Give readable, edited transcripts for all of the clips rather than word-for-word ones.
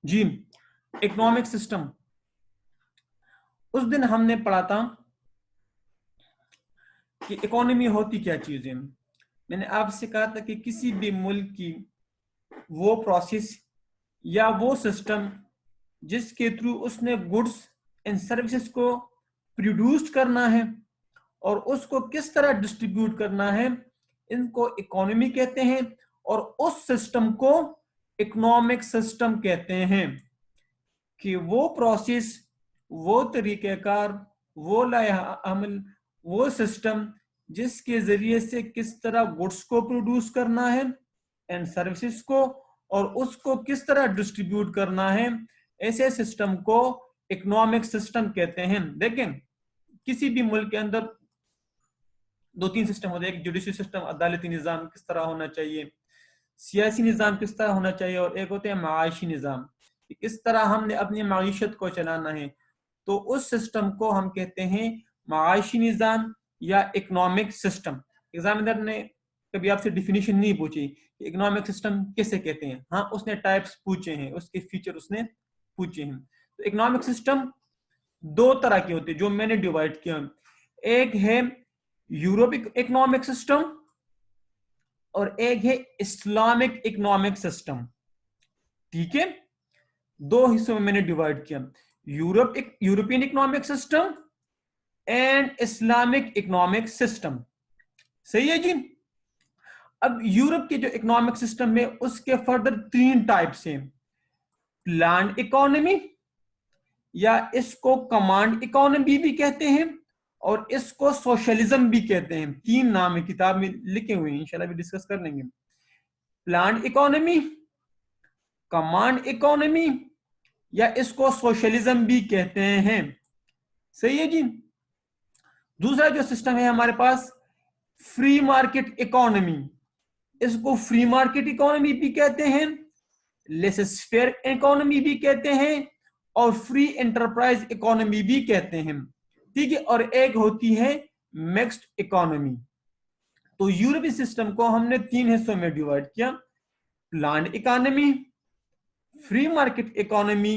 जी, economic system. उस दिन हमने पढ़ा था कि इकोनॉमी होती क्या चीज है। मैंने आपसे कहा था कि किसी भी मुल्क की वो प्रोसेस या वो सिस्टम जिसके थ्रू उसने गुड्स एंड सर्विसेज को प्रोड्यूस करना है और उसको किस तरह डिस्ट्रीब्यूट करना है, इनको इकोनॉमी कहते हैं। और उस सिस्टम को इकोनॉमिक सिस्टम कहते हैं कि वो प्रोसेस, वो तरीक़ेकार, वो लाएहमल, वो सिस्टम जिसके जरिए से किस तरह गुड्स को प्रोड्यूस करना है एंड सर्विसेज को, और उसको किस तरह डिस्ट्रीब्यूट करना है, ऐसे सिस्टम को इकोनॉमिक सिस्टम कहते हैं। देखें, किसी भी मुल्क के अंदर दो तीन सिस्टम होते हैं। एक जुडिशरी सिस्टम, अदालती निज़ाम किस तरह होना चाहिए, सियासी निज़ाम किस तरह होना चाहिए, और एक होते हैं माशी निज़ाम, किस तरह हमने अपनी माईशत को चलाना है। तो उस सिस्टम को हम कहते हैं माशी निज़ाम या इकोनॉमिक सिस्टम। एग्जामिनर ने कभी आपसे डिफिनीशन नहीं पूछी कि इकोनॉमिक सिस्टम किसे कहते हैं, हाँ उसने टाइप्स पूछे हैं, उसके फीचर उसने पूछे हैं। तो इकोनॉमिक सिस्टम दो तरह के होते हैं जो मैंने डिवाइड किया। एक है यूरोपिक इकोनॉमिक सिस्टम और एक है इस्लामिक इकोनॉमिक सिस्टम। ठीक है, दो हिस्सों में मैंने डिवाइड किया, European economic system and Islamic economic system. सही है जी। अब यूरोप के जो इकोनॉमिक सिस्टम में उसके फर्दर तीन टाइप्स हैं। प्लान्ड इकोनॉमी, या इसको कमांड इकोनॉमी भी कहते हैं, और इसको सोशलिज्म भी कहते हैं। तीन नाम है, किताब में लिखे हुए हैं, इंशाल्लाह भी डिस्कस कर लेंगे। प्लान्ड इकोनॉमी, कमांड इकोनॉमी, या इसको सोशलिज्म भी कहते हैं। सही है जी। दूसरा जो सिस्टम है हमारे पास, फ्री मार्केट इकोनॉमी, इसको फ्री मार्केट इकोनॉमी भी कहते हैं, लेसेस-फेयर इकोनॉमी भी कहते हैं, और फ्री एंटरप्राइज इकोनॉमी भी कहते हैं। ठीक है, और एक होती है मिक्स्ड इकोनॉमी। तो यूरोपीय सिस्टम को हमने तीन हिस्सों में डिवाइड किया, planned economy, free market economy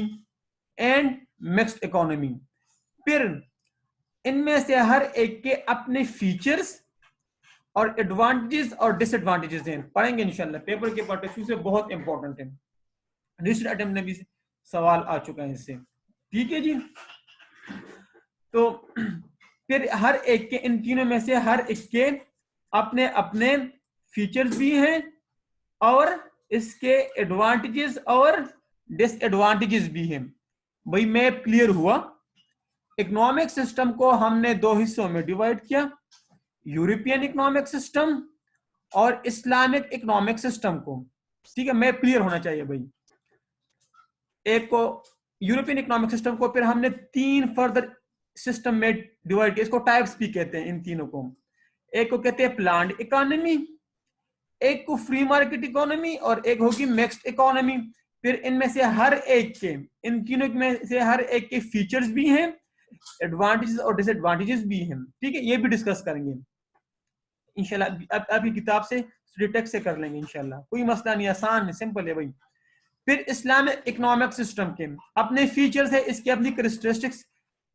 and mixed economy. फिर इनमें से हर एक के अपने फीचर्स और एडवांटेजेस और डिसएडवांटेजेस हैं, पढ़ेंगे इंशाल्लाह, पेपर के पॉइंट ऑफ व्यू से बहुत इंपॉर्टेंट है। रिसेंट अटेम्प्ट में भी सवाल आ चुका है इससे। ठीक है जी। तो फिर हर एक के, इन तीनों में से हर एक के अपने अपने फीचर्स भी हैं और इसके एडवांटेजेस और डिसएडवांटेजेस भी हैं। भाई मैप क्लियर हुआ। इकोनॉमिक सिस्टम को हमने दो हिस्सों में डिवाइड किया, यूरोपियन इकोनॉमिक सिस्टम और इस्लामिक इकोनॉमिक सिस्टम को। ठीक है, मैप क्लियर होना चाहिए भाई। एक को यूरोपियन इकोनॉमिक सिस्टम को फिर हमने तीन फर्दर सिस्टम में डिवाइड किया, इसको टाइप्स भी कहते हैं इन तीनों को। एक को कहते हैं प्लान्ड इकोनॉमी, एक को फ्री मार्केट इकोनॉमी, और एक होगी मिक्स्ड इकोनॉमी। फिर इनमें से हर एक के, इन तीनों में से हर एक के फीचर्स भी हैं, एडवांटेजेस और डिसएडवांटेजेस भी हैं। ठीक है, ये भी डिस्कस करेंगे इंशाल्लाह। अभी किताब से स्टडी टेक्स्ट से कर लेंगे इंशाल्लाह, कोई मसला नहीं, आसान है, सिंपल है भाई। फिर इस्लामिक इकोनॉमिक सिस्टम के अपने फीचर्स है, इसके अपनी कैरेक्टरिस्टिक्स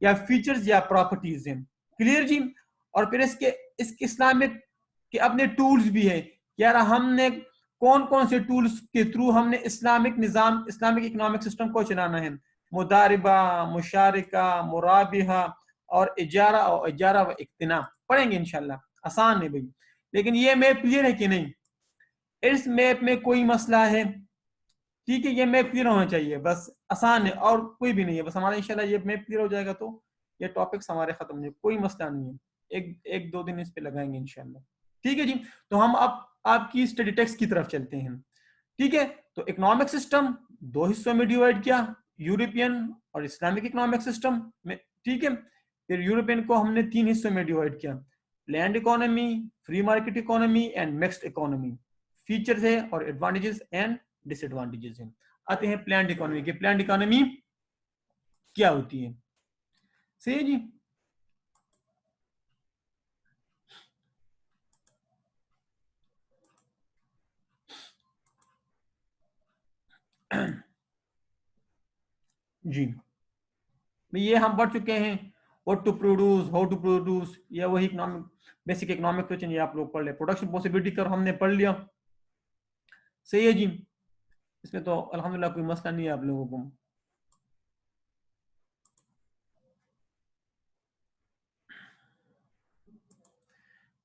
या फीचर्स या प्रॉपर्टीज हैं। क्लियर जी। और फिर इसके इस्लामिक के अपने टूल्स भी है, यार हमने कौन कौन से टूल्स के थ्रू हमने इस्लामिक निज़ाम, इस्लामिक इकोनॉमिक सिस्टम को चलाना है। मुदारिबा, मुशारिका, मुराबिहा और इजारा व इक्तिना पढ़ेंगे इंशाल्लाह, आसान है भाई। लेकिन ये मैप क्लियर है कि नहीं, इस मैप में कोई मसला है? ठीक है, ये मैप क्लियर होना चाहिए, बस आसान है और कोई भी नहीं है। बस हमारा इंशाल्लाह ये मैप क्लियर हो जाएगा तो ये टॉपिक्स हमारे खत्म हो जाए, कोई मसला नहीं है। एक एक दो दिन इस पे लगाएंगे इंशाल्लाह। ठीक है जी। तो हम अब आपकी स्टडी टेक्स्ट की तरफ चलते हैं। ठीक है, तो इकोनॉमिक सिस्टम दो हिस्सों में डिवाइड किया, यूरोपियन और इस्लामिक इकोनॉमिक सिस्टम में। ठीक है, फिर यूरोपियन को हमने तीन हिस्सों में डिवाइड किया, planned economy, free market economy and mixed economy. Features है और एडवांटेजेस एंड डिसएडवांटेजेस हैं। आते हैं प्लान्ड इकोनॉमी के। प्लान्ड इकोनॉमी क्या होती है? सही है जी। जी ये हम पढ़ चुके हैं, what to produce, how to produce, या वही इकोनॉमिक, बेसिक इकोनॉमिक क्वेश्चन, ये आप लोग पढ़ ले। प्रोडक्शन पॉसिबिलिटी कर हमने पढ़ लिया, सही है जी। इसमें तो अल्हम्दुलिल्लाह कोई मसला नहीं है आप लोगों को।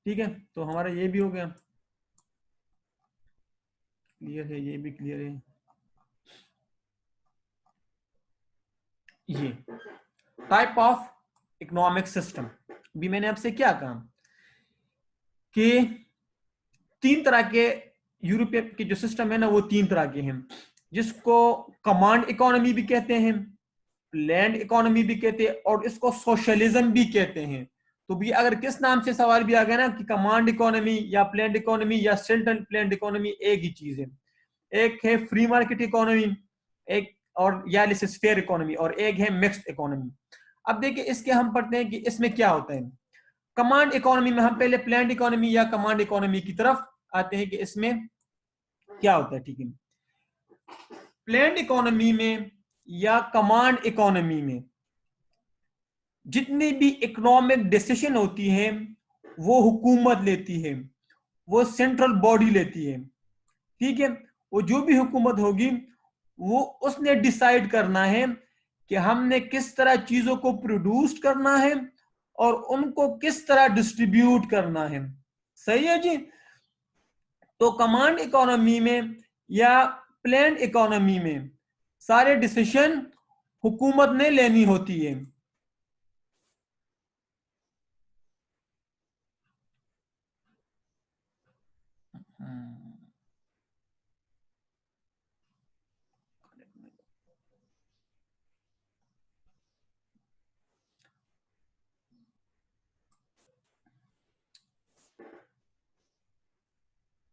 ठीक है, तो हमारा ये भी हो गया, क्लियर है, ये भी क्लियर है। ये टाइप ऑफ इकोनॉमिक सिस्टम, भी मैंने आपसे क्या कहा कि 3 तरह के यूरोपीय के जो सिस्टम है ना, वो 3 तरह के हैं, जिसको कमांड इकोनॉमी भी कहते हैं, लैंड इकोनॉमी भी कहते हैं, और इसको सोशलिज्म भी कहते हैं। तो भी अगर किस नाम से सवाल भी आ गया ना कि कमांड इकोनॉमी या प्लान्ड इकोनॉमी या सेंट्रल प्लान्ड इकोनॉमी, एक ही चीज है। एक है फ्री मार्केट इकोनॉमी, एक और या फेयर इकोनॉमी, और एक है मिक्स्ड इकोनॉमी। अब देखिए इसके हम पढ़ते हैं कि इसमें क्या होता है। कमांड इकोनॉमी में हम पहले प्लान्ड इकोनॉमी या कमांड इकोनॉमी की तरफ आते हैं कि इसमें क्या होता है। ठीक है, प्लान्ड इकोनॉमी में या कमांड इकोनॉमी में जितनी भी इकोनॉमिक डिसीजन होती है वो हुकूमत लेती है, वो सेंट्रल बॉडी लेती है। ठीक है, वो जो भी हुकूमत होगी वो उसने डिसाइड करना है कि हमने किस तरह चीजों को प्रोड्यूस करना है और उनको किस तरह डिस्ट्रीब्यूट करना है। सही है जी। तो कमांड इकोनॉमी में या प्लान्ड इकोनॉमी में सारे डिसीजन हुकूमत ने लेनी होती है।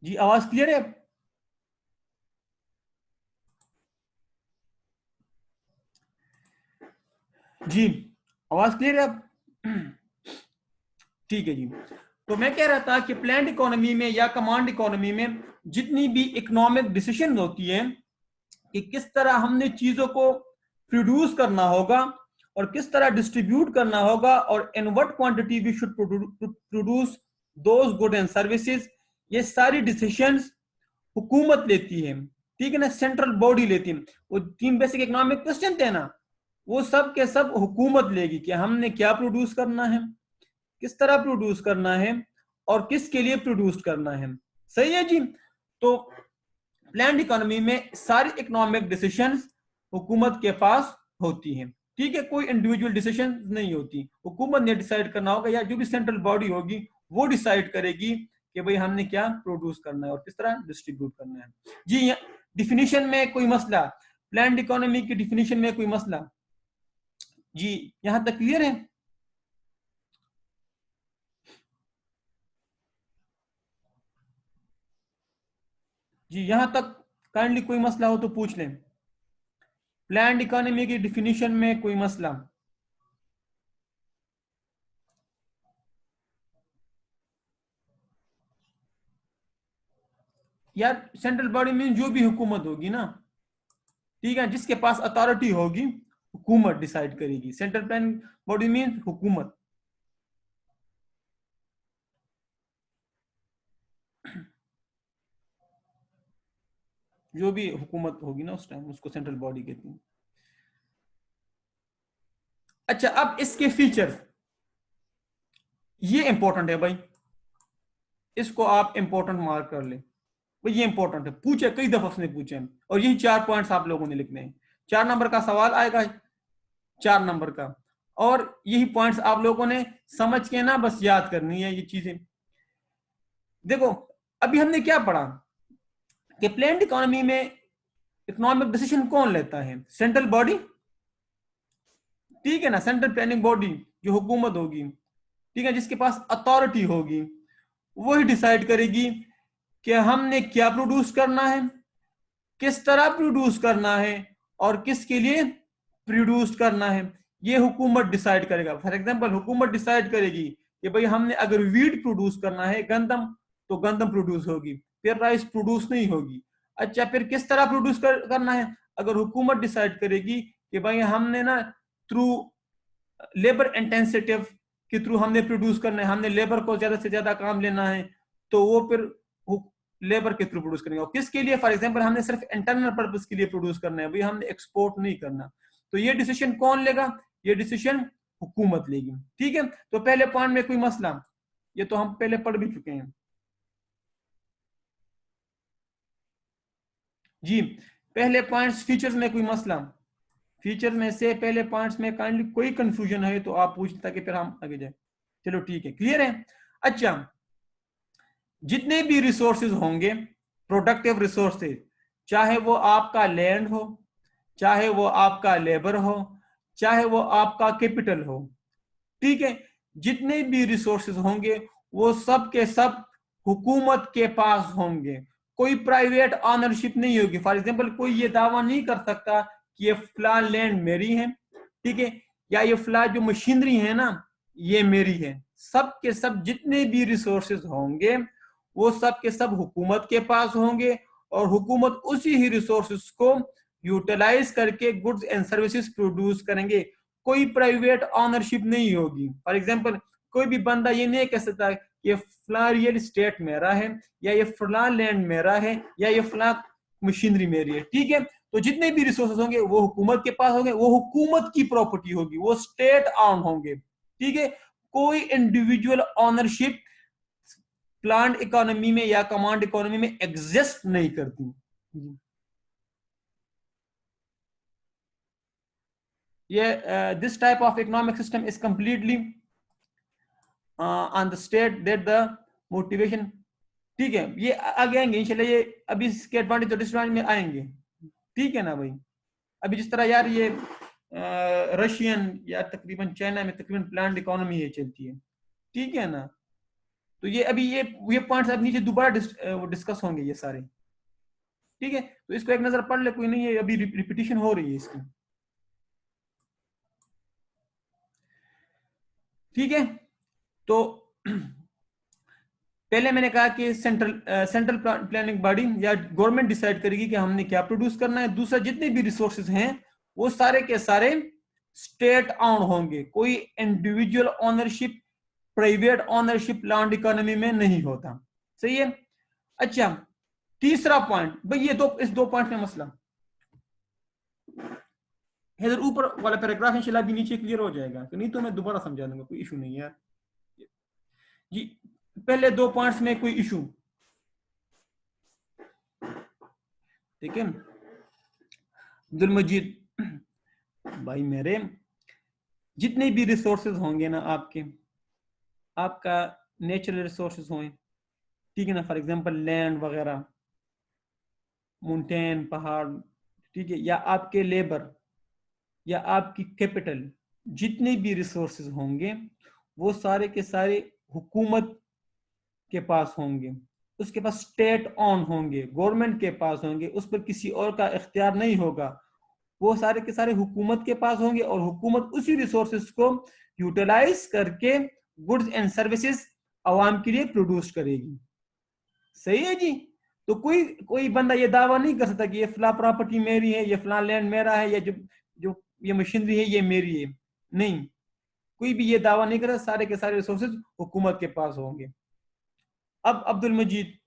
जी आवाज क्लियर है? जी आवाज क्लियर है अब? ठीक है जी। तो मैं कह रहा था कि प्लान्ड इकोनॉमी में या कमांड इकोनॉमी में जितनी भी इकोनॉमिक डिसीजन होती है कि किस तरह हमने चीजों को प्रोड्यूस करना होगा और किस तरह डिस्ट्रीब्यूट करना होगा और in what quantity we should produce those good and services, ये सारी डिसीजंस हुकूमत लेती है। ठीक है ना, सेंट्रल बॉडी लेती है। वो 3 बेसिक इकोनॉमिक क्वेश्चन थे ना, वो सब के सब हुकूमत लेगी कि हमने क्या प्रोड्यूस करना है, किस तरह प्रोड्यूस करना है और किसके लिए प्रोड्यूस करना है। सही है जी। तो प्लान्ड इकोनॉमी में सारी इकोनॉमिक डिसीजंस हुकूमत के पास होती हैं। ठीक है, कोई इंडिविजुअल डिसीजन नहीं होती, हुकूमत ने डिसाइड करना होगा या जो भी सेंट्रल बॉडी होगी वो डिसाइड करेगी कि भाई हमने क्या प्रोड्यूस करना है और किस तरह डिस्ट्रीब्यूट करना है। जी डिफिनीशन में कोई मसला, प्लान्ड इकोनॉमी की डिफिनीशन में कोई मसला? जी यहां तक क्लियर है? जी यहां तक काइंडली कोई मसला हो तो पूछ लें। प्लान्ड इकोनॉमी की डिफिनीशन में कोई मसला? यार सेंट्रल बॉडी में जो भी हुकूमत होगी ना, ठीक है, जिसके पास अथॉरिटी होगी हुकूमत डिसाइड करेगी। सेंट्रल प्लान बॉडी मीन हुकूमत। जो भी हुकूमत होगी ना उस टाइम उसको सेंट्रल बॉडी कहती है। अच्छा अब इसके फीचर्स, ये इंपॉर्टेंट है भाई, इसको आप इंपॉर्टेंट मार्क कर ले भाई, ये इंपॉर्टेंट है, पूछे कई दफा उसने पूछे हैं, और यही 4 पॉइंट्स आप लोगों ने लिखने हैं। 4 नंबर का सवाल आएगा, 4 नंबर का, और यही पॉइंट्स आप लोगों ने समझ के ना बस याद करनी है ये चीजें। देखो अभी हमने क्या पढ़ा कि प्लान्ड इकोनॉमी में इकोनॉमिक डिसीजन कौन लेता है? Central body. ठीक है ना, सेंट्रल प्लानिंग बॉडी जो हुकूमत होगी, ठीक है, जिसके पास अथॉरिटी होगी, वही डिसाइड करेगी कि हमने क्या प्रोड्यूस करना है, किस तरह प्रोड्यूस करना है और किसके लिए प्रोड्यूस करना है। ये हुकूमत डिसाइड करेगा। फॉर एग्जांपल हुकूमत डिसाइड करेगी कि भाई हमने अगर वीट प्रोड्यूस करना है, गंदम, तो गंदम प्रोड्यूस होगी, फिर राइस प्रोड्यूस नहीं होगी। अच्छा फिर किस तरह प्रोड्यूस करना है? अगर हुकूमत डिसाइड करेगी कि भाई हमने ना थ्रू लेबर इंटेंसिव के थ्रू हमने प्रोड्यूस करना है, हमने लेबर को ज्यादा से ज्यादा काम लेना है, तो वो फिर लेबर के थ्रू प्रोड्यूस करेंगे। और किसके लिए? फॉर एग्जांपल हमने सिर्फ इंटरनल पर्पस के लिए प्रोड्यूस करना है, भाई हमने एक्सपोर्ट नहीं करना, तो ये डिसीजन कौन लेगा? ये डिसीजन हुकूमत लेगी। ठीक है, तो पहले पॉइंट में कोई मसला? ये तो हम पहले पढ़ भी चुके हैं जी। पहले पॉइंट्स फीचर्स में कोई मसला? फीचर में से पहले पॉइंट्स में काइंडली कोई कंफ्यूजन है तो आप पूछते, ताकि फिर हम आगे जाए। चलो ठीक है, क्लियर है। अच्छा, जितने भी रिसोर्सेज होंगे, प्रोडक्टिव रिसोर्सेज, चाहे वो आपका लैंड हो, चाहे वो आपका लेबर हो, चाहे वो आपका कैपिटल हो, ठीक है, जितने भी रिसोर्सेज होंगे वो सब के सब हुकूमत के पास होंगे, कोई प्राइवेट ऑनरशिप नहीं होगी। फॉर एग्जांपल कोई ये दावा नहीं कर सकता कि ये फलां लैंड मेरी है, ठीक है, या ये फलां जो मशीनरी है ना ये मेरी है। सब के सब जितने भी रिसोर्सेज होंगे वो सब के सब हुकूमत के पास होंगे, और हुकूमत उसी ही रिसोर्सेज को यूटिलाइज करके गुड्स एंड सर्विसेज प्रोड्यूस करेंगे, कोई प्राइवेट ऑनरशिप नहीं होगी। फॉर एग्जांपल कोई भी बंदा ये नहीं कह सकता ये फला रियल स्टेट मेरा है, या ये फला लैंड मेरा है, या ये फला मशीनरी मेरी है। ठीक है, तो जितने भी रिसोर्सेज होंगे वो हुकूमत के पास होंगे, वो हुकूमत की प्रॉपर्टी होगी, वो स्टेट ऑन होंगे। ठीक है, कोई इंडिविजुअल ऑनरशिप प्लांट इकोनॉमी में या कमांड इकोनॉमी में एग्जिस्ट नहीं करती। ये this type of economic system is completely on the state that the motivation. ठीक है, ये आगे आएंगे इंशाल्लाह, ये अभी इसके एडवांटेज और डिसएडवांटेज में आएंगे। ठीक है ना भाई, अभी जिस तरह यार ये रशियन या तकरीबन चाइना में तकरीबन प्लांट इकोनॉमी ये चलती है, ठीक है ना, तो ये अभी ये पॉइंट्स अब नीचे दोबारा डिस्कस होंगे ये सारे। ठीक है, तो इसको एक नजर पढ़ ले, कोई नहीं है, अभी रिपीटिशन हो रही है इसकी। ठीक है, तो पहले मैंने कहा कि सेंट्रल प्लानिंग बॉडी या गवर्नमेंट डिसाइड करेगी कि हमने क्या प्रोड्यूस करना है। दूसरा, जितने भी रिसोर्सेज हैं वो सारे के सारे स्टेट ऑन होंगे, कोई individual ownership, private ownership land economy में नहीं होता। सही है। अच्छा, तीसरा पॉइंट भाई, ये इस दो पॉइंट में मसला इधर ऊपर वाला पैराग्राफ इंशाल्लाह भी नीचे क्लियर हो जाएगा, तो नहीं तो मैं दोबारा समझा दूंगा, कोई इशू नहीं है यार जी। पहले दो पॉइंट्स में कोई इशू? ठीक है अब्दुल मजीद भाई मेरे, जितने भी रिसोर्सेज होंगे ना आपके, आपका नेचुरल रिसोर्सेज हों, ठीक है ना, फॉर एग्जांपल लैंड वगैरह, माउंटेन, पहाड़, ठीक है, या आपके लेबर या आपकी कैपिटल, जितने भी रिसोर्सेज होंगे वो सारे के सारे हुकूमत के पास होंगे, उसके पास स्टेट ऑन होंगे, गवर्नमेंट के पास होंगे, उस पर किसी और का इख्तियार नहीं होगा, वो सारे के सारे हुकूमत के पास होंगे, और हुकूमत उसी रिसोर्सेज को यूटिलाइज करके गुड्स एंड सर्विसेज आवाम के लिए प्रोड्यूस करेगी। सही है जी। तो कोई कोई बंदा ये दावा नहीं कर सकता कि ये फला प्रॉपर्टी मेरी है, ये फला लैंड मेरा है, या जो जो ये मशीनरी है ये मेरी है, नहीं, कोई भी ये दावा नहीं कर, सारे के सारे रिसोर्सेज हुकूमत के पास होंगे। अब अब्दुल मजीद,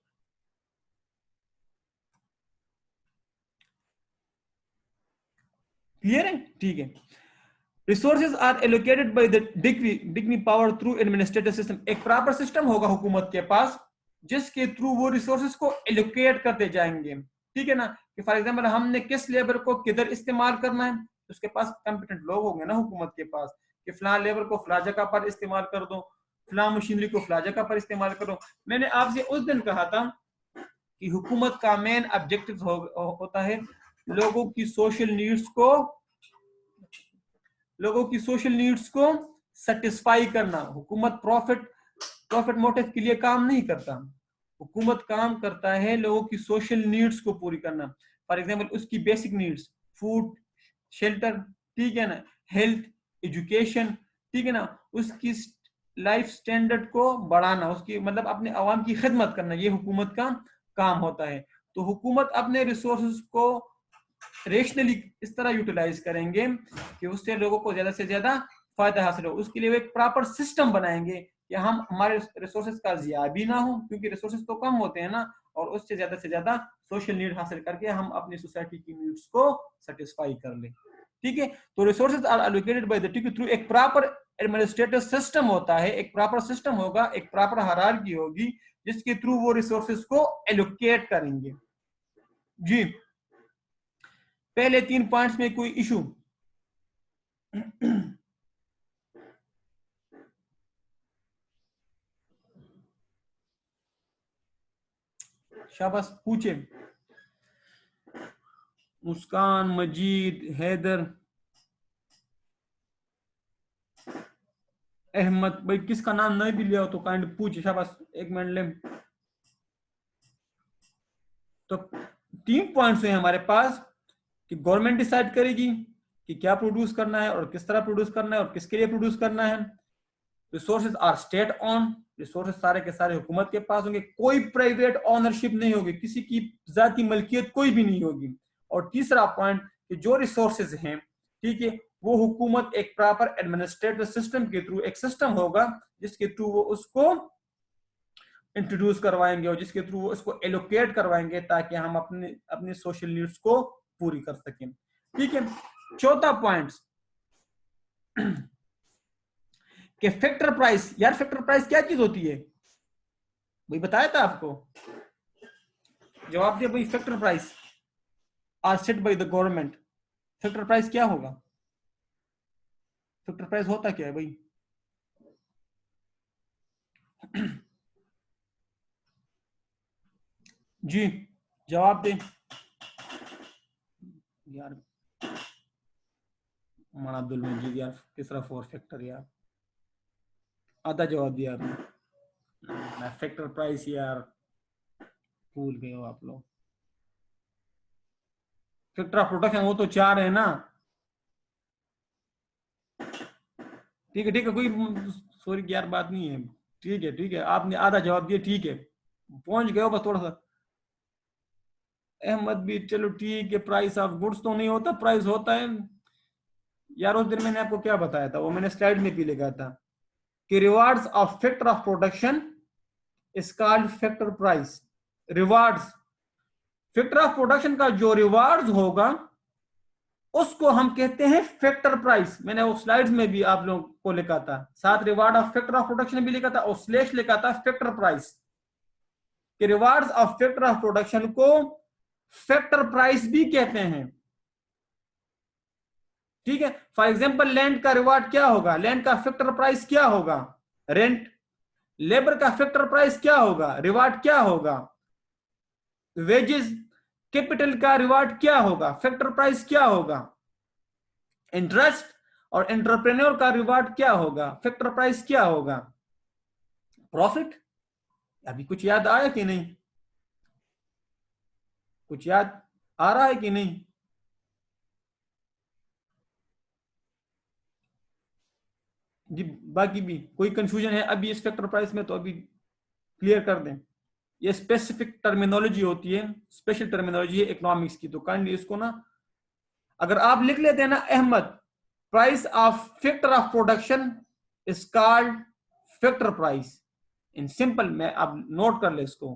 क्लियर है? ठीक है, resources are allocated by the degree power through administrative system. एक प्रॉपर सिस्टम होगा हुकूमत के पास जिसके थ्रू वो रिसोर्सेज को एलोकेट करते जाएंगे। ठीक है ना, कि फॉर एग्जांपल हमने किस लेबर को किधर इस्तेमाल करना है, उसके पास कंपिटेंट लोग होंगे ना हुकूमत के पास, कि फलां लेबर को फलां जगह पर इस्तेमाल कर दो, फलां मशीनरी को फलां जगह पर इस्तेमाल करो। मैंने आपसे उस दिन कहा था कि हुकूमत का मेन ऑब्जेक्टिव होता है लोगों की सोशल नीड्स को सेटिस्फाई करना। हुकूमत प्रॉफिट मोटिव के लिए काम नहीं करता, हुकूमत काम करता है लोगों की सोशल नीड्स को पूरी करना। फॉर एग्जांपल उसकी बेसिक नीड्स, फूड, शेल्टर, ठीक है ना, हेल्थ, एजुकेशन, ठीक है ना, उसकी लाइफ स्टैंडर्ड को बढ़ाना, उसकी मतलब अपने अवाम की खिदमत करना, ये हुकूमत का काम होता है। तो हुकूमत अपने रिसोर्सेज को रेशनली इस तरह यूटिलाइज करेंगे कि उससे लोगों को ज्यादा से ज्यादा फायदा हासिल हो। उसके लिए एक प्रॉपर सिस्टम बनाएंगे कि हम हमारे रिसोर्सेज का जिया भी ना हो, क्योंकि रिसोर्सेज तो कम होते हैं ना, और उससे ज्यादा से ज्यादा सोशल नीड हासिल करके हम अपनी सोसाइटी की नीड्स को सेटिस्फाई कर लें। ठीक है, तो resources are allocated by the team through एक प्रॉपर एडमिनिस्ट्रेटिव सिस्टम होता है, एक प्रॉपर सिस्टम होगा, एक प्रॉपर हायरार्की होगी जिसके थ्रू वो रिसोर्सेज को एलोकेट करेंगे। जी, पहले 3 पॉइंट्स में कोई इशू? शाबाश, पूछे। मुस्कान, मजीद, हैदर, अहमद, भाई किसका नाम नहीं भी लिया हो तो काइंड पूछ। शाबाश, 1 मिनट ले। तो 3 पॉइंट्स हैं हमारे पास कि गवर्नमेंट डिसाइड करेगी कि क्या प्रोड्यूस करना है और किस तरह प्रोड्यूस करना है और किसके लिए प्रोड्यूस करना है। Resources are state on, resources सारे के सारे हुकूमत के पास होंगे, कोई प्राइवेट ओनरशिप नहीं होगी, किसी की जाती मलकियत कोई भी नहीं होगी। और तीसरा पॉइंट कि जो रिसोर्सेज हैं, ठीक है, वो हुकूमत एक प्रॉपर एडमिनिस्ट्रेटिव सिस्टम के थ्रू, एक सिस्टम होगा जिसके थ्रू वो उसको इंट्रोड्यूस करवाएंगे और जिसके थ्रू वो उसको एलोकेट करवाएंगे ताकि हम अपने अपनी सोशल नीड्स को पूरी कर सकें। ठीक है, चौथा पॉइंट कि फैक्टर प्राइस। यार फैक्टर प्राइस क्या चीज होती है भाई, बताया था आपको? जवाब दिया भाई। Factor price are set by the government. Factor price क्या होगा? फैक्टर प्राइस होता क्या है भाई? जी, जवाब दे यार। मना अब्दुल मजीद यार, तीसरा 4 फैक्टर यार, आधा जवाब दिया आपने। फैक्टर प्राइस यार भूल गए हो आप लोग। फैक्टर ऑफ प्रोडक्शन वो तो 4 है ना। ठीक है ठीक है, कोई सॉरी की यार बात नहीं है। ठीक है, आपने आधा जवाब दिया, ठीक है, पहुंच गए हो बस थोड़ा सा। अहमद भी चलो ठीक है। प्राइस ऑफ गुड्स तो नहीं होता, प्राइस होता है यार। उस दिन मैंने आपको क्या बताया था, वो मैंने स्लाइड में भी लिखा था कि rewards of factor of production is called factor price. Rewards, factor of production का जो रिवार्ड्स होगा उसको हम कहते हैं फैक्टर प्राइस। मैंने वो स्लाइड्स में भी आप लोगों को लिखा था, साथ reward of factor of production भी लिखा था और स्लैश लिखा था फैक्टर प्राइस। कि rewards of factor of production को फैक्टर प्राइस भी कहते हैं। ठीक है, फॉर एग्जांपल लैंड का रिवार्ड क्या होगा, लैंड का फैक्टर प्राइस क्या होगा, रेंट। लेबर का फैक्टर प्राइस क्या होगा, रिवार्ड क्या होगा, वेजेस। कैपिटल का रिवार्ड क्या होगा, फैक्टर प्राइस क्या होगा। इंटरेस्ट और एंटरप्रेन्योर का रिवार्ड क्या होगा, फैक्टर प्राइस क्या होगा। प्रॉफिट। अभी कुछ याद आया कि नहीं? कुछ याद आ रहा है कि नहीं? जी, बाकी भी कोई कंफ्यूजन है अभी इस फैक्टर प्राइस में तो अभी क्लियर कर दें। ये स्पेसिफिक टर्मिनोलॉजी होती है, स्पेशल टर्मिनोलॉजी है इकोनॉमिक्स की, तो काइंडली इसको ना अगर आप लिख लेते हैं ना, Ahmad, price of factor of production is called factor price in simple. में आप नोट कर ले इसको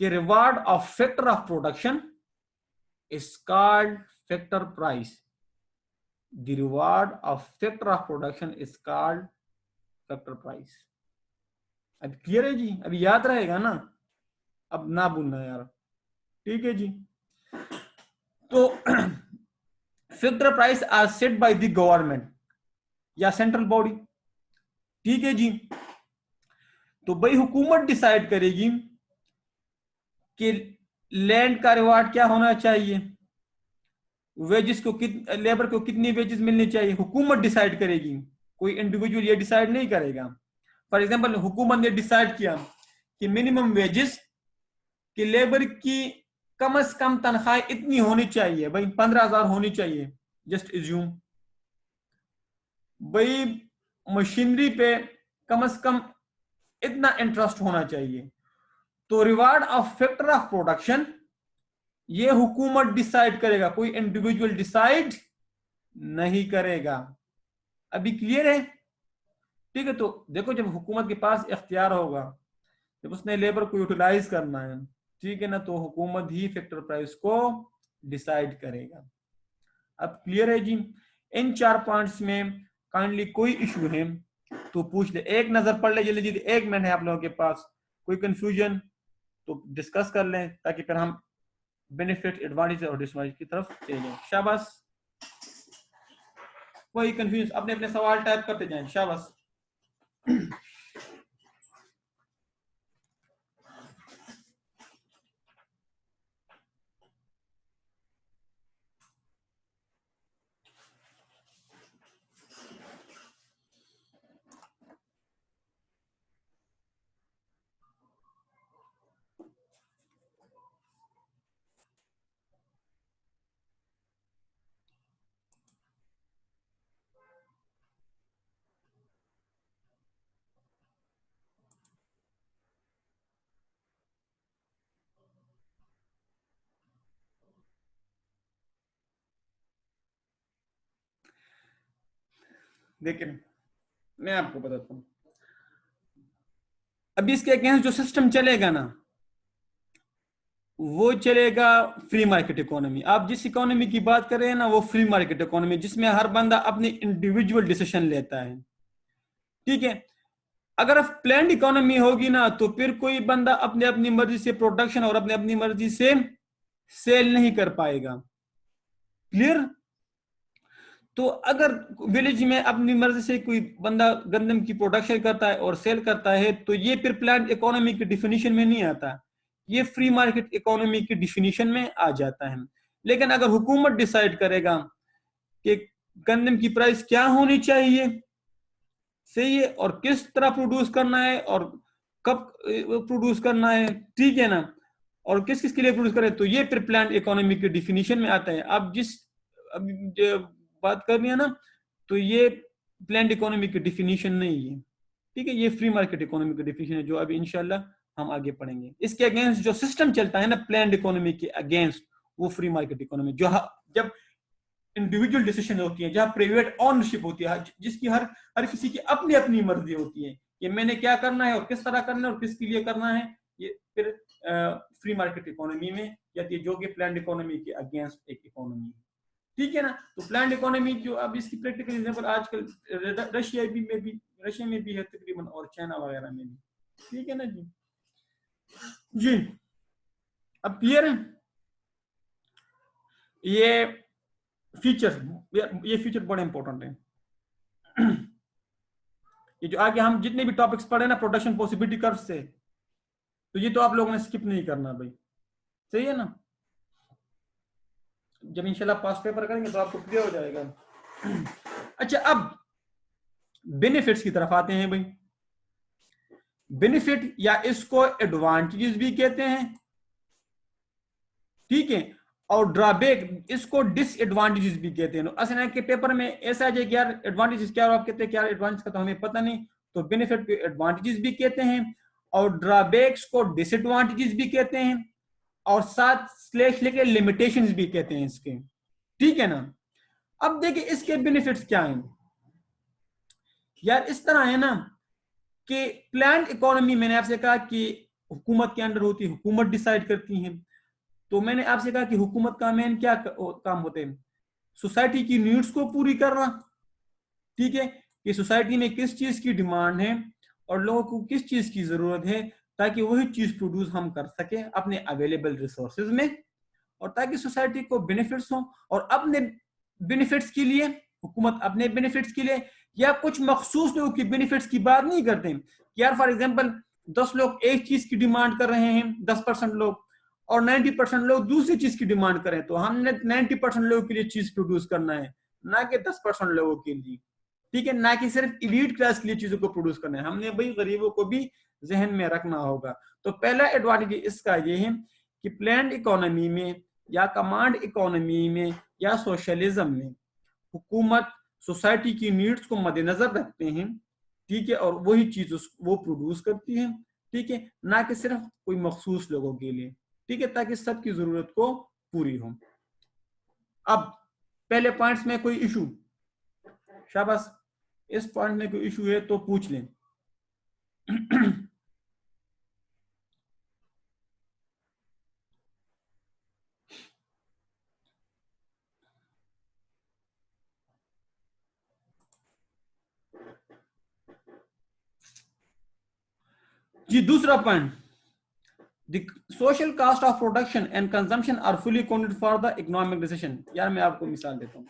कि reward of factor of production is called factor price. The reward of factor of production is called factor price. अब clear है जी? अभी याद रहेगा ना, अब ना भूलना यार। ठीक है जी, तो factor price are set by the government या सेंट्रल बॉडी। ठीक है जी, तो भाई हुकूमत डिसाइड करेगी कि लैंड का रिवार्ड क्या होना चाहिए, वेजेस को लेबर को कितनी वेजेस मिलनी चाहिए, हुकूमत डिसाइड करेगी, कोई इंडिविजुअल ये डिसाइड नहीं करेगा। फॉर एग्जांपल हुकूमत ने डिसाइड किया कि मिनिमम वेजेस कि लेबर की कम से कम तनख्वाह इतनी होनी चाहिए, भाई 15,000 होनी चाहिए, जस्ट एज्यूम। भाई मशीनरी पे कम से कम इतना इंटरेस्ट होना चाहिए। तो reward of factor of production ये हुकूमत डिसाइड करेगा, कोई इंडिविजुअल डिसाइड नहीं करेगा। अभी क्लियर है? ठीक है, तो देखो जब हुकूमत के पास इख्तियार होगा, जब उसने लेबर को यूटिलाइज करना है, ठीक है ना, तो हुकूमत ही फैक्टर प्राइस को डिसाइड करेगा। अब क्लियर है जी? इन 4 पॉइंट्स में काइंडली कोई इशू है तो पूछ ले, एक नजर पढ़ ले जल्दी जल्दी, 1 मिनट है आप लोगों के पास, कोई कंफ्यूजन तो डिस्कस कर लें ताकि फिर हम बेनिफिट, एडवांटेज और डिसएडवांटेज की तरफ चलें। शाबाश, कोई कंफ्यूज अपने अपने सवाल टाइप करते जाएं। शाबाश। देखिए मैं आपको बताता हूं, अभी इसके अगेंस्ट जो सिस्टम चलेगा ना, वो चलेगा फ्री मार्केट इकोनॉमी। आप जिस इकोनॉमी की बात कर रहे हैं ना, वो फ्री मार्केट इकोनॉमी, जिसमें हर बंदा अपने इंडिविजुअल डिसीजन लेता है। ठीक है, अगर प्लान्ड इकोनॉमी होगी ना, तो फिर कोई बंदा अपने अपनी मर्जी से प्रोडक्शन और अपने अपनी मर्जी से सेल नहीं कर पाएगा। क्लियर? तो अगर विलेज में अपनी मर्जी से कोई बंदा गंदम की प्रोडक्शन करता है और सेल करता है, तो ये फिर प्लान्ड इकोनॉमी की डिफिनीशन में नहीं आता, ये फ्री मार्केट इकोनॉमी की डिफिनीशन में आ जाता है। लेकिन अगर हुकूमत डिसाइड करेगा कि गंदम की प्राइस क्या होनी चाहिए, सही है, और किस तरह प्रोड्यूस करना है और कब प्रोड्यूस करना है, ठीक है ना, और किस किस के लिए प्रोड्यूस करें, तो ये फिर प्लान्ड इकोनॉमी की डिफिनीशन में आता है। अब जिस अब जो बात करनी है ना, तो ये प्लान्ड इकोनॉमी की डिफिनीशन नहीं है। ठीक है, ये फ्री मार्केट इकोनॉमी की डिफिनीशन है, जो अभी इंशाल्लाह हम आगे पढ़ेंगे। इसके अगेंस्ट जो सिस्टम चलता है ना, प्लान्ड इकोनॉमी के अगेंस्ट, वो फ्री मार्केट इकोनॉमी, जो जब इंडिविजुअल डिसीजन होती है, जहां प्राइवेट ओनरशिप होती है, जिसकी हर हर किसी की अपनी अपनी मर्जी होती है कि मैंने क्या करना है और किस तरह करना है और किसके लिए करना है, ये फिर फ्री मार्केट इकोनॉमी में जाती है, जो कि प्लान्ड इकोनॉमी के अगेंस्ट एक इकोनॉमी है। ठीक है ना? तो प्लान्ड इकोनॉमी जो अब इसकी प्रैक्टिकल एग्जांपल आजकल रशिया में भी है तकरीबन, और चाइना वगैरह में भी। ठीक है ना जी? जी, अब क्लियर है? ये फीचर, ये फीचर बड़े इंपॉर्टेंट है। ये जो आगे हम जितने भी टॉपिक्स पढ़े ना प्रोडक्शन पॉसिबिलिटी कर्व से, तो ये तो आप लोगों ने स्किप नहीं करना भाई, सही है ना? जब इंशाल्लाह पास पेपर करेंगे तो आपको क्लियर हो जाएगा। अच्छा, अब बेनिफिट्स की तरफ आते हैं भाई। बेनिफिट या इसको एडवांटेजेस भी कहते हैं, ठीक है, और ड्रॉबैक इसको डिसएडवांटेजेस भी कहते हैं। असल के पेपर में ऐसा है कि यार एडवांटेजेस क्या, और आप कहते हैं क्या एडवांटेज का तो हमें पता नहीं, तो बेनिफिट को एडवांटेजेस भी कहते हैं और ड्रॉबैक्स को डिसएडवांटेजेस भी कहते हैं, और साथ स्लैश लेके लिमिटेशंस भी कहते हैं इसके। ठीक है ना? अब देखिए इसके बेनिफिट्स क्या हैं यार। इस तरह है ना कि प्लान्ड इकोनॉमी, मैंने आपसे कहा कि हुकूमत के अंडर होती है, हुकूमत डिसाइड करती है। तो मैंने आपसे कहा कि हुकूमत का मेन क्या काम होते हैं? सोसाइटी की नीड्स को पूरी करना। ठीक है, कि सोसाइटी में किस चीज की डिमांड है और लोगों को किस चीज की जरूरत है, ताकि वही चीज प्रोड्यूस हम कर सके अपने अवेलेबल रिसोर्सेज में, और ताकि सोसाइटी को बेनिफिट्स हो। और अपने बेनिफिट्स के लिए, हुकूमत अपने बेनिफिट्स के लिए या कुछ मखसूस लोगों की बेनिफिट्स की बात नहीं करते यार। फॉर एग्जांपल 10 लोग एक चीज की डिमांड कर रहे हैं, 10% लोग, और 90% लोग दूसरी चीज की डिमांड करें, तो हमने 90% लोगों के लिए चीज प्रोड्यूस करना है, ना कि 10% लोगों के लिए। ठीक है, ना कि सिर्फ इलीट क्लास के लिए चीजों को प्रोड्यूस करना है, हमने भाई गरीबों को भी जहन में रखना होगा। तो पहला एडवांटेज इसका ये है कि प्लान्ड इकोनॉमी में या कमांड इकोनॉमी में या सोशलिज्म में हुकूमत सोसाइटी की नीड्स को मद्देनजर रखते हैं, ठीक है, और वही चीज वो प्रोड्यूस करती है, ठीक है, ना कि सिर्फ कोई मखसूस लोगों के लिए, ठीक है, ताकि सबकी जरूरत को पूरी हो। अब पहले पॉइंट्स में कोई इशू? शाबाश, इस पॉइंट में कोई इशू है तो पूछ लें। जी दूसरा point, The social cost of production and consumption are fully accounted for the economic decision। यार मैं आपको मिसाल देता हूँ,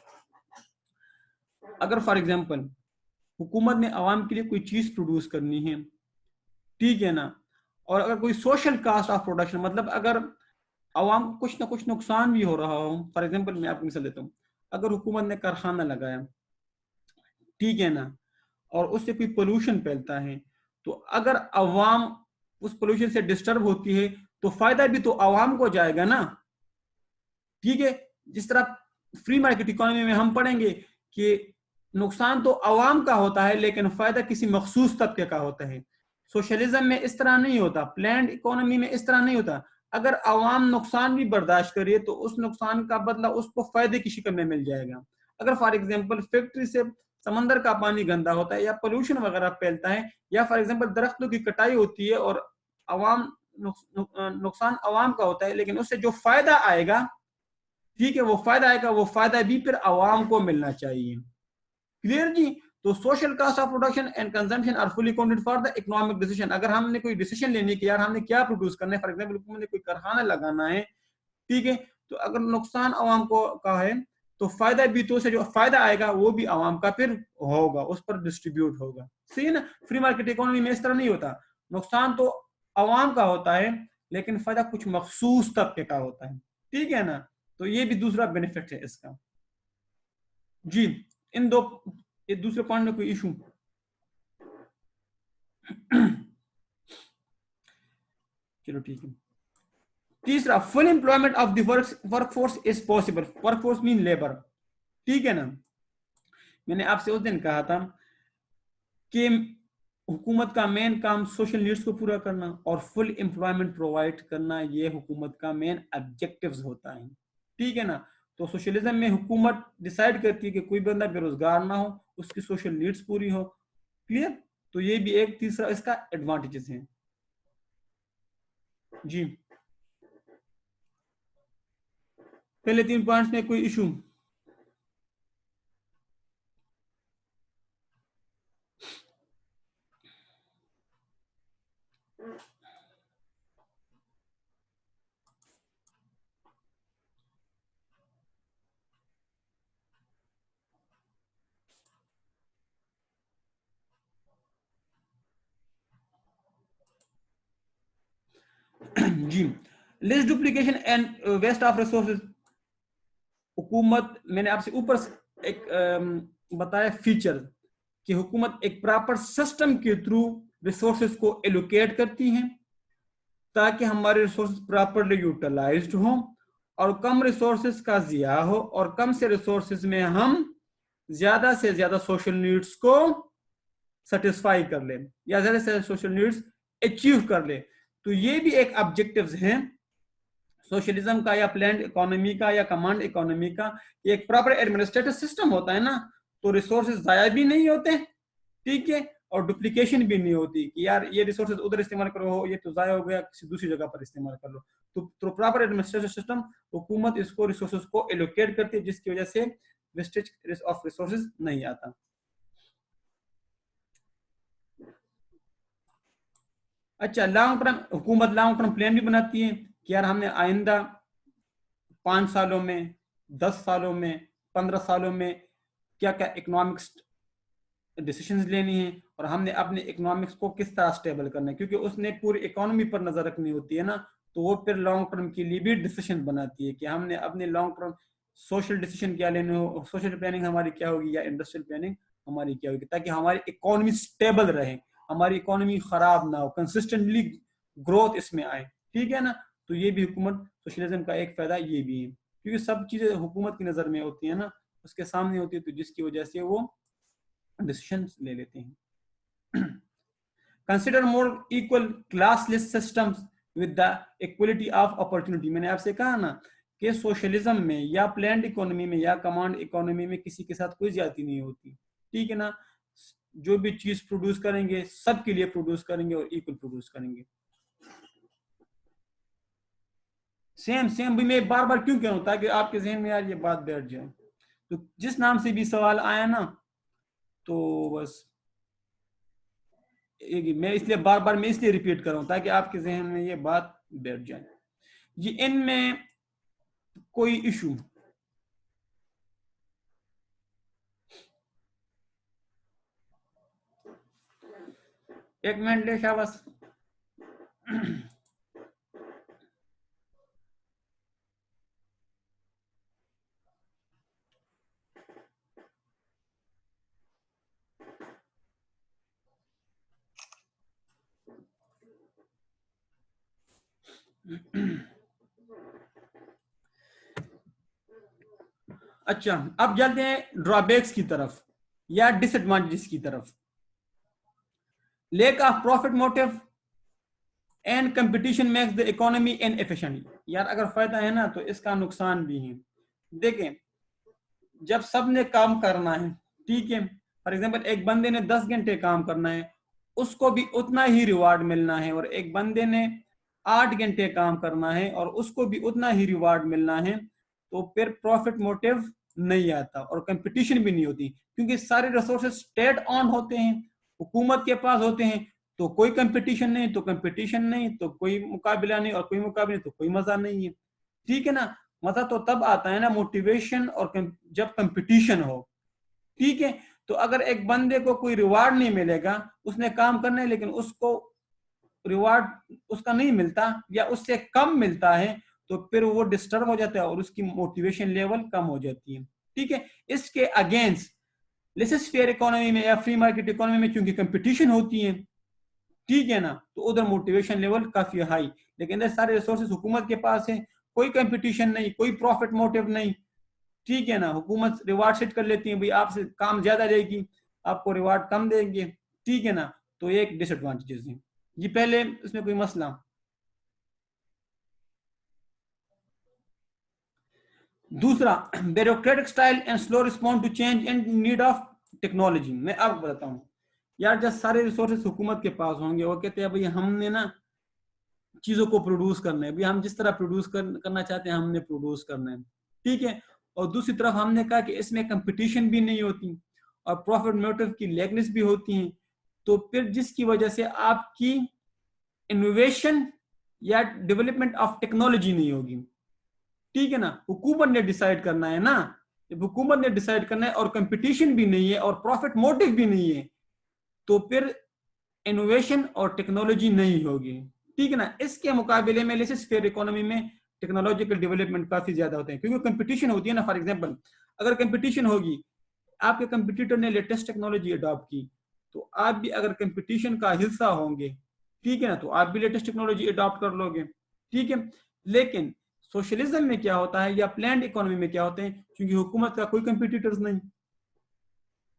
अगर फॉर एग्जांपल हुकूमत ने आवाम के लिए कोई चीज प्रोड्यूस करनी है, ठीक है ना, और अगर कोई सोशल कास्ट ऑफ प्रोडक्शन, मतलब अगर आवाम कुछ ना कुछ नुकसान भी हो रहा हो, फॉर एग्जांपल मैं आपको मिसाल देता हूँ, अगर हुकूमत ने कारखाना लगाया, ठीक है ना, और उससे कोई पोल्यूशन फैलता है, तो अगर आवाम उस पोल्यूशन से डिस्टर्ब होती है तो फायदा भी तो आवाम को जाएगा ना, ठीक है। जिस तरह फ्री मार्केट इकोनॉमी में हम पढ़ेंगे कि नुकसान तो आवाम का होता है लेकिन फायदा किसी मखसूस तबके का होता है। सोशलिज्म में इस तरह नहीं होता, प्लान्ड इकोनॉमी में इस तरह नहीं होता। अगर आवाम नुकसान भी बर्दाश्त करे तो उस नुकसान का बदला उसको फायदे की शक्ल में मिल जाएगा। अगर फॉर एग्जांपल फैक्ट्री से समंदर का पानी गंदा होता है या पोल्यूशन वगैरह फैलता है, या फॉर एग्जांपल दरख्तों की कटाई होती है और आवाम नुकसान आवाम का होता है, लेकिन उससे जो फायदा आएगा, ठीक है, वो फायदा आएगा, वो फायदा भी फिर आवाम को मिलना चाहिए। क्लियर जी? तो social cost of production and consumption are fully accounted for the economic decision. अगर हमने कोई डिसीजन लेने की, यार हमने क्या प्रोड्यूस करना है, फॉर एग्जांपल हमने कोई कारखाना लगाना है, ठीक है, तो अगर नुकसान आवाम को का है तो फायदा भी तो से जो फायदा आएगा वो भी आवाम का फिर होगा, उस पर डिस्ट्रीब्यूट होगा। सही है ना? फ्री मार्केट इकोनॉमी में इस तरह नहीं होता, नुकसान तो आवाम का होता है लेकिन फायदा कुछ मखसूस तबके का होता है, ठीक है ना। तो ये भी दूसरा बेनिफिट है इसका। जी इन दो, ये दूसरे पॉइंट में कोई इशू? चलो ठीक है। तीसरा, full employment of the workforce is possible. Workforce mean labour, ठीक है ना। मैंने आपसे उस दिन कहा था कि हुकूमत का मेन काम सोशल नीड्स को पूरा करना और फुल एम्प्लॉयमेंट प्रोवाइड करना, ये हुकूमत का मेन ऑब्जेक्टिव्स होता है, ठीक है ना। तो सोशलिज्म में हुकूमत डिसाइड करती है कि कोई बंदा बेरोजगार ना हो, उसकी सोशल नीड्स पूरी हो। क्लियर? तो ये भी एक तीसरा इसका एडवांटेजेस है। जी पहले 3 पॉइंट्स में कोई इशू? जी less duplication and waste of resources. हुकूमत, मैंने आपसे ऊपर एक बताया फीचर कि हुकूमत एक प्रॉपर सिस्टम के थ्रू रिसोर्सेज को एलोकेट करती हैं ताकि हमारे रिसोर्सेज प्रॉपरली यूटिलाइज्ड हो और कम रिसोर्सेज का जिया हो, और कम से रिसोर्सेज में हम ज्यादा से ज्यादा सोशल नीड्स को सेटिस्फाई कर ले या ज्यादा से ज्यादा सोशल नीड्स अचीव कर ले। तो ये भी एक ऑब्जेक्टिव्स हैं सोशलिज्म का या प्लान्ड इकोनॉमी का या कमांड इकोनॉमी का। एक प्रॉपर एडमिनिस्ट्रेटिव सिस्टम होता है ना, तो रिसोर्सेज जाया भी नहीं होते, ठीक है, और डुप्लीकेशन भी नहीं होती कि यार ये रिसोर्सेज उधर इस्तेमाल करो, ये तो जाया हो गया, किसी दूसरी जगह पर इस्तेमाल कर लो। तो प्रॉपर एडमिनिस्ट्रेटिव सिस्टम, हुकूमत इसको रिसोर्सेज को एलोकेट करती है जिसकी वजह से वेस्टेज ऑफ रिसोर्सेज नहीं आता। अच्छा, लॉन्ग टर्म, हुकूमत लॉन्ग टर्म प्लान भी बनाती है कि यार हमने आइंदा 5 सालों में, 10 सालों में, 15 सालों में क्या क्या इकोनॉमिक्स डिसीजंस लेनी है और हमने अपने इकोनॉमिक्स को किस तरह स्टेबल करना है, क्योंकि उसने पूरी इकोनॉमी पर नजर रखनी होती है ना। तो वो फिर लॉन्ग टर्म के लिए भी डिसीजन बनाती है कि हमने अपने लॉन्ग टर्म सोशल डिसीजन क्या लेने हो, सोशल प्लानिंग हमारी क्या होगी या इंडस्ट्रियल प्लानिंग हमारी क्या होगी, ताकि हमारी इकोनॉमी स्टेबल रहे, हमारी इकोनॉमी खराब ना हो, कंसिस्टेंटली ग्रोथ इसमें आए, ठीक है ना। तो ये भी हुकूमत सोशलिज्म का एक फायदा ये भी है, क्योंकि सब चीजें हुकूमत की नजर में होती है ना, उसके सामने होती है, तो जिसकी वजह से वो डिसीजन ले लेते हैं। Consider more equal classless systems with the equality of opportunity. मैंने आपसे कहा ना कि सोशलिज्म में या प्लान्ड इकोनॉमी में या कमांड इकोनॉमी में किसी के साथ कोई ज्यादती नहीं होती, ठीक है ना। जो भी चीज प्रोड्यूस करेंगे सबके लिए प्रोड्यूस करेंगे और इक्वल प्रोड्यूस करेंगे। सेम सेम भी मैं बार बार क्यों कह रहा हूं, ताकि आपके जहन में यार ये बात बैठ जाए। तो जिस नाम से भी सवाल आया ना, तो बस मैं इसलिए बार बार मैं इसलिए रिपीट कर रहा हूं ताकि आपके जहन में ये बात बैठ जाए। ये इनमें कोई इशू, एक मिनट ले शाबाश। अच्छा, अब चलते हैं ड्रॉबैक्स की तरफ या डिसएडवांटेजेस की तरफ। Lake of profit motive and competition makes the economy inefficient. यार अगर फायदा है ना तो इसका नुकसान भी है। देखें, जब सबने काम करना है, ठीक है, फॉर एग्जांपल एक बंदे ने 10 घंटे काम करना है, उसको भी उतना ही रिवार्ड मिलना है, और एक बंदे ने 8 घंटे काम करना है और उसको भी उतना ही रिवार्ड मिलना है, तो फिर प्रॉफिट मोटिव नहीं आता और कंपटीशन भी नहीं होती, क्योंकि सारे रिसोर्सेज स्टेट ऑन होते हैं, हुकूमत के पास होते हैं। तो कोई कंपटीशन नहीं, तो कंपटीशन नहीं, तो कोई मुकाबला नहीं, और कोई मुकाबला नहीं तो कोई मजा नहीं है, ठीक है ना। मजा तो तब आता है ना मोटिवेशन और जब कंपटीशन हो, ठीक है। तो अगर एक बंदे को कोई रिवार्ड नहीं मिलेगा, उसने काम करना है लेकिन उसको रिवार्ड उसका नहीं मिलता या उससे कम मिलता है, तो फिर वो डिस्टर्ब हो जाता है और उसकी मोटिवेशन लेवल कम हो जाती है, ठीक है। इसके अगेंस्ट लेसेस फेयर इकोनॉमी में या फ्री मार्केट इकोनॉमी में क्योंकि कंपटीशन होती है, ठीक है ना, तो उधर मोटिवेशन लेवल काफी हाई। लेकिन इधर सारे रिसोर्सेज हुकूमत के पास है, कोई कंपटीशन नहीं, कोई प्रॉफिट मोटिव नहीं, ठीक है ना। हुकूमत रिवार्ड सेट कर लेती है, भाई आपसे काम ज्यादा रहेगी, आपको रिवार्ड कम देंगे, ठीक है ना। तो ये एक डिसएडवांटेजेस है। ये पहले इसमें कोई मसला। दूसरा, bureaucratic style and slow respond to change and need of technology. मैं आपको बताता हूँ यार, जब सारे रिसोर्सेज हुकूमत के पास होंगे, वो कहते हैं भाई हमने ना चीजों को प्रोड्यूस करना है, भाई हम जिस तरह प्रोड्यूस करना चाहते हैं हमने प्रोड्यूस करना है, ठीक है। और दूसरी तरफ हमने कहा कि इसमें कंपटीशन भी नहीं होती और प्रॉफिट मोटिव की लेगनेस भी होती है, तो फिर जिसकी वजह से आपकी इनोवेशन या डेवलपमेंट ऑफ टेक्नोलॉजी नहीं होगी, ठीक है ना। हुकूमत ने डिसाइड करना है ना, जब हुकूमत ने डिसाइड करना है और कंपटीशन भी नहीं है और प्रॉफिट मोटिव भी नहीं है, तो फिर इनोवेशन और टेक्नोलॉजी नहीं होगी, ठीक है ना। इसके मुकाबले में लेसेस फेयर इकोनॉमी में टेक्नोलॉजिकल डेवलपमेंट काफी ज्यादा होते हैं, क्योंकि कंपटीशन होती है ना। फॉर एग्जांपल, अगर कंपटीशन होगी, आपके कंपटीटर ने लेटेस्ट टेक्नोलॉजी अडॉप्ट की, तो आप भी अगर कंपटीशन का हिस्सा होंगे, ठीक है ना, तो आप भी लेटेस्ट टेक्नोलॉजी अडॉप्ट कर लोगे, ठीक है। लेकिन सोशलिज्म में क्या होता है या प्लान्ड इकोनॉमी में क्या होते हैं, क्योंकि हुकूमत का कोई कंपटीटर्स नहीं,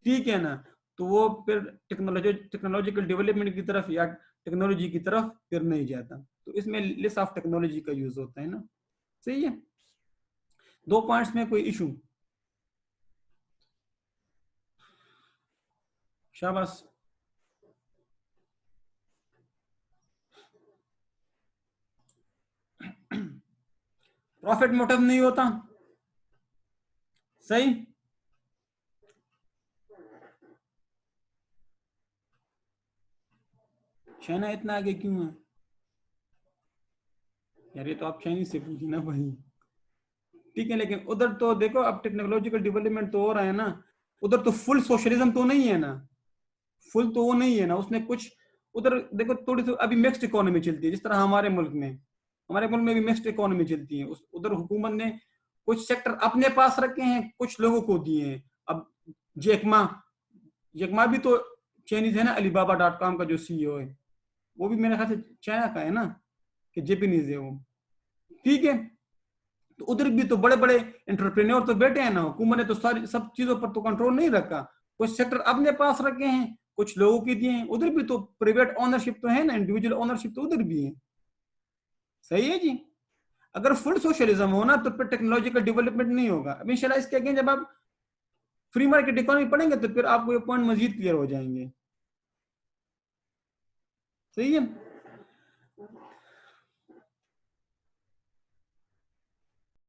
ठीक है ना, तो वो फिर टेक्नोलॉजिकल डेवलपमेंट की तरफ या टेक्नोलॉजी की तरफ फिर नहीं जाता, तो इसमें लेस ऑफ टेक्नोलॉजी का यूज होता है ना। सही है, 2 पॉइंट्स में कोई इशू। शाबाश। प्रॉफिट मोटिव नहीं होता, सही। चाइना इतना आगे क्यों है यार, ये तो आप चाइनीज से पूछिए ना भाई, ठीक है। लेकिन उधर तो देखो, अब टेक्नोलॉजिकल डेवलपमेंट तो हो रहा है ना, उधर तो फुल सोशलिज्म तो नहीं है ना, फुल तो वो नहीं है ना, उसने कुछ उधर देखो थोड़ी सी अभी मिक्स्ड इकोनॉमी चलती है, जिस तरह हमारे मुल्क में भी मिक्स्ड इकोनॉमी चलती है। उधर हुकूमत ने कुछ सेक्टर अपने पास रखे हैं, कुछ लोगों को दिए हैं। अब जेकमा जेकमा भी तो चाइनीज है ना, Alibaba.com का जो सीईओ है, वो भी मेरे ख्याल से चाइना का है ना, कि जेपनीज है वो, ठीक है। तो उधर भी तो बड़े बड़े एंटरप्रेन्योर तो बैठे हैं ना, हुकूमत ने तो सारी सब चीजों पर तो कंट्रोल नहीं रखा, कुछ सेक्टर अपने पास रखे हैं, कुछ लोगों के दिए हैं। उधर भी तो प्राइवेट ओनरशिप तो है ना, इंडिविजुअल ओनरशिप तो उधर भी है, सही है जी। अगर फुल सोशलिज्म हो ना तो फिर टेक्नोलॉजिकल डेवलपमेंट नहीं होगा। अब इंशाल्लाह इसके आगे जब आप फ्री मार्केट इकोनॉमी पढ़ेंगे तो फिर आपको ये पॉइंट मजीद क्लियर हो जाएंगे। सही है।